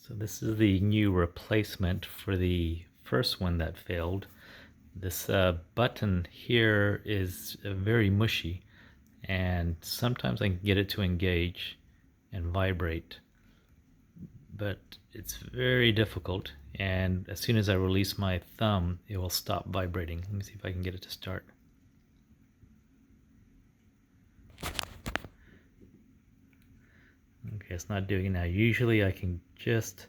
So this is the new replacement for the first one that failed. This button here is very mushy, and sometimes I can get it to engage and vibrate, but it's very difficult, and as soon as I release my thumb it will stop vibrating. Let me see if I can get it to start. Okay, it's not doing it now. Usually I can just,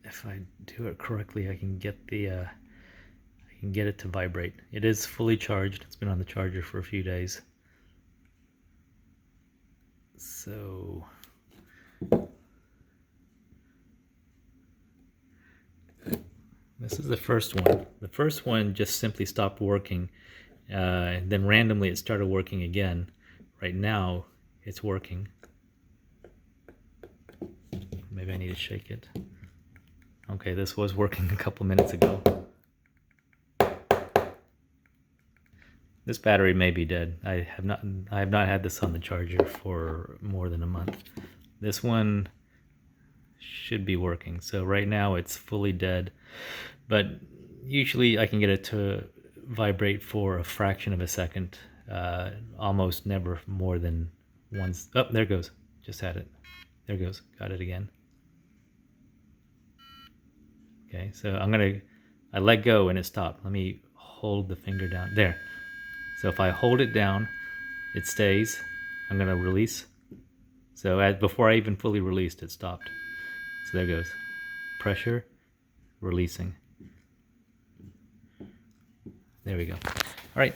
if I do it correctly, I can get it to vibrate. It is fully charged. It's been on the charger for a few days. So this is the first one. The first one just simply stopped working. Then randomly it started working again. Right now it's working. Maybe I need to shake it. Okay, this was working a couple minutes ago. This battery may be dead. I have not had this on the charger for more than a month. This one should be working. So right now it's fully dead, but usually I can get it to vibrate for a fraction of a second, almost never more than once. Oh, there it goes. Just had it. There it goes. Got it again. Okay, so I let go and it stopped. Let me hold the finger down. There. So if I hold it down, it stays. I'm gonna release. So before I even fully released, it stopped. So there goes. Pressure, releasing. There we go. All right.